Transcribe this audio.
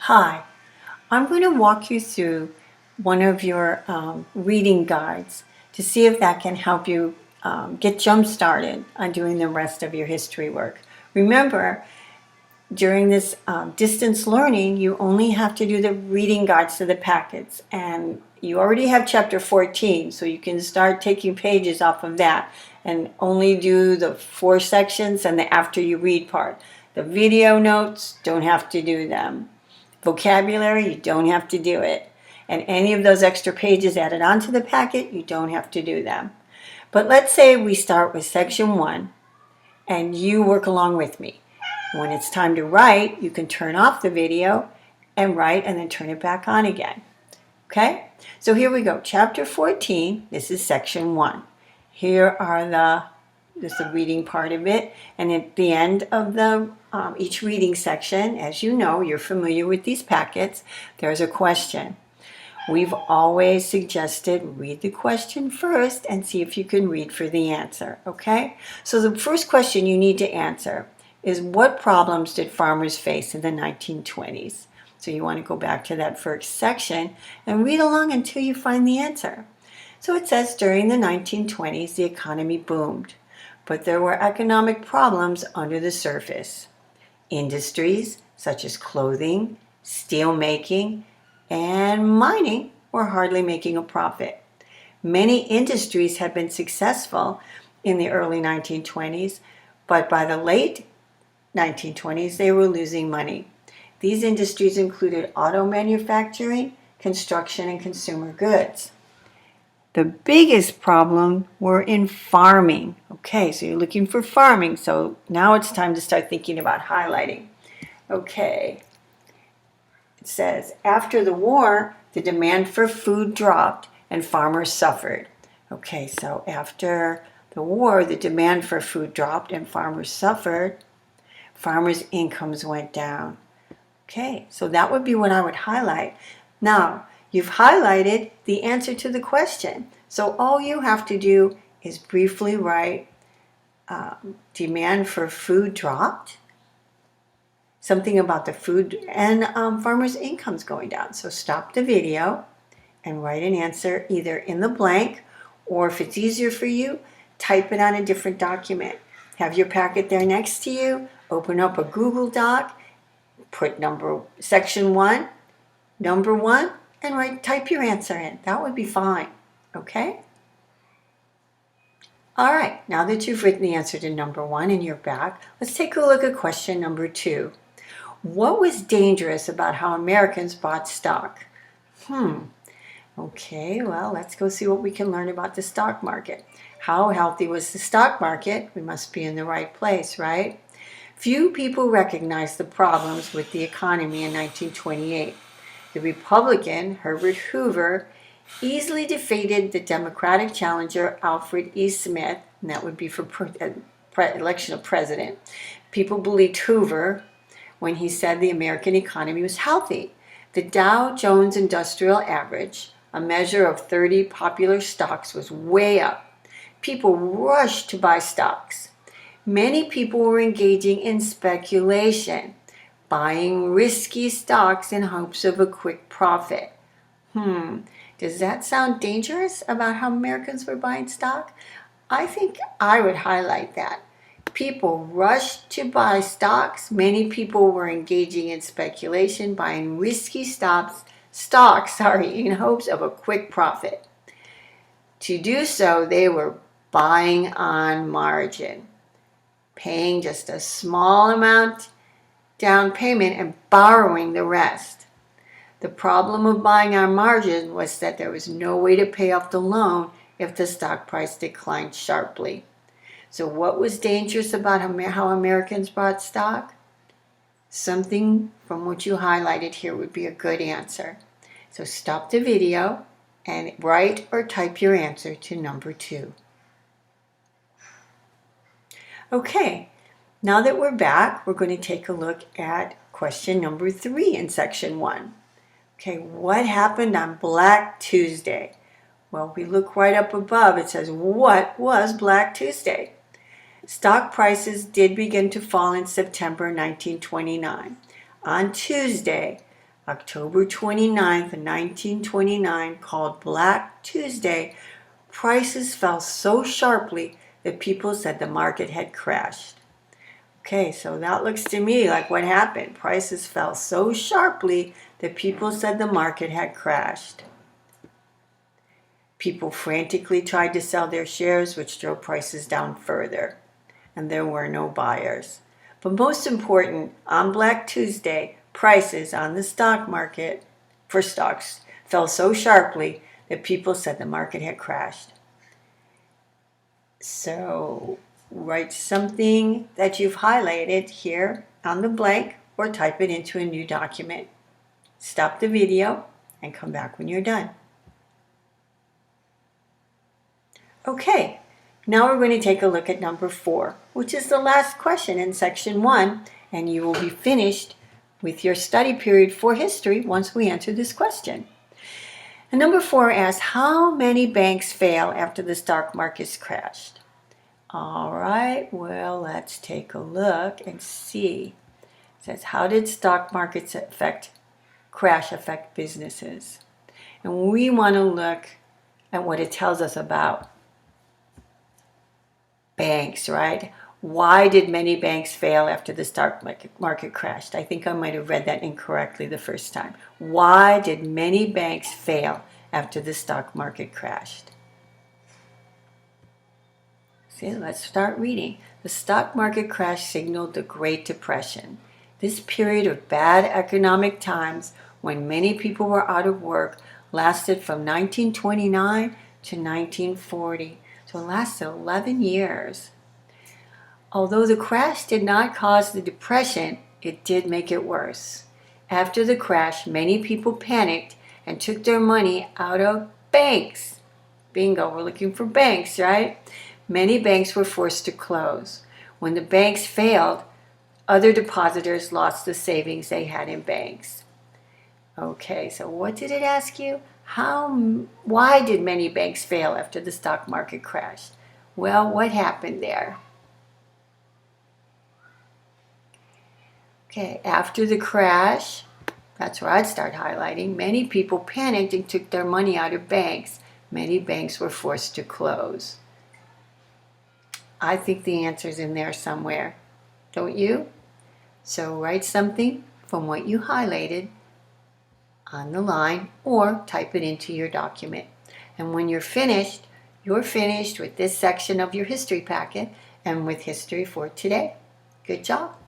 Hi, I'm going to walk you through one of your reading guides to see if that can help you get jump started on doing the rest of your history work. Remember, during this distance learning, you only have to do the reading guides to the packets, and you already have chapter 14, so you can start taking pages off of that and only do the 4 sections and the after you read part. The video notes, don't have to do them. Vocabulary, you don't have to do it. And any of those extra pages added onto the packet, you don't have to do them. But let's say we start with section 1 and you work along with me. When it's time to write, you can turn off the video and write and then turn it back on again. Okay? So here we go. Chapter 14, this is section 1. Here are this is the reading part of it. And at the end of each reading section, as you know, you're familiar with these packets, there's a question. We've always suggested read the question first and see if you can read for the answer, okay? So the first question you need to answer is, what problems did farmers face in the 1920s? So you want to go back to that first section and read along until you find the answer. So it says, during the 1920s, the economy boomed, but there were economic problems under the surface. Industries such as clothing, steel making, and mining were hardly making a profit. Many industries had been successful in the early 1920s, but by the late 1920s, they were losing money. These industries included auto manufacturing, construction, and consumer goods. The biggest problem were in farming. Okay, so you're looking for farming, so now it's time to start thinking about highlighting. Okay, it says, after the war, the demand for food dropped and farmers suffered. Okay, so after the war, the demand for food dropped and farmers suffered. Farmers' incomes went down. Okay, so that would be what I would highlight. Now, you've highlighted the answer to the question. So all you have to do is briefly write demand for food dropped, something about the food, and farmers' incomes going down. So stop the video and write an answer either in the blank, or if it's easier for you, type it on a different document. Have your packet there next to you, open up a Google Doc, put section 1, number 1, and type your answer in. That would be fine, okay? All right, now that you've written the answer to number 1 and you're back, let's take a look at question number 2. What was dangerous about how Americans bought stock? Okay, well, let's go see what we can learn about the stock market. How healthy was the stock market? We must be in the right place, right? Few people recognized the problems with the economy in 1928. The Republican, Herbert Hoover, easily defeated the Democratic challenger, Alfred E. Smith, and that would be for election of president. People believed Hoover when he said the American economy was healthy. The Dow Jones Industrial Average, a measure of 30 popular stocks, was way up. People rushed to buy stocks. Many people were engaging in speculation, buying risky stocks in hopes of a quick profit. Does that sound dangerous about how Americans were buying stock? I think I would highlight that. People rushed to buy stocks. Many people were engaging in speculation, buying risky stocks, in hopes of a quick profit. To do so, they were buying on margin, paying just a small amount down payment and borrowing the rest. The problem of buying on margin was that there was no way to pay off the loan if the stock price declined sharply. So what was dangerous about how Americans bought stock? Something from what you highlighted here would be a good answer. So stop the video and write or type your answer to number 2. Okay, now that we're back, we're going to take a look at question number 3 in section 1. Okay, what happened on Black Tuesday? Well, we look right up above. It says, what was Black Tuesday? Stock prices did begin to fall in September 1929. On Tuesday, October 29th, 1929, called Black Tuesday, prices fell so sharply that people said the market had crashed. Okay, so that looks to me like what happened. Prices fell so sharply that people said the market had crashed. People frantically tried to sell their shares, which drove prices down further, and there were no buyers. But most important, on Black Tuesday, prices on the stock market for stocks fell so sharply that people said the market had crashed. So write something that you've highlighted here on the blank or type it into a new document. Stop the video and come back when you're done. Okay, now we're going to take a look at number 4, which is the last question in section 1, and you will be finished with your study period for history once we answer this question. And number 4 asks, how many banks fail after the stock markets crashed? All right, well, let's take a look and see. It says, how did stock markets crash affect businesses? And we want to look at what it tells us about banks, right? Why did many banks fail after the stock market crashed? I think I might have read that incorrectly the first time. Why did many banks fail after the stock market crashed? See, let's start reading. The stock market crash signaled the Great Depression. This period of bad economic times, when many people were out of work, lasted from 1929 to 1940. So it lasted 11 years. Although the crash did not cause the depression, it did make it worse. After the crash, many people panicked and took their money out of banks. Bingo, we're looking for banks, right? Many banks were forced to close. When the banks failed, other depositors lost the savings they had in banks. Okay, so what did it ask you? Why did many banks fail after the stock market crashed? Well, what happened there? Okay, after the crash, that's where I'd start highlighting, many people panicked and took their money out of banks. Many banks were forced to close. I think the answer's in there somewhere, don't you? So write something from what you highlighted on the line or type it into your document. And when you're finished with this section of your history packet and with history for today. Good job.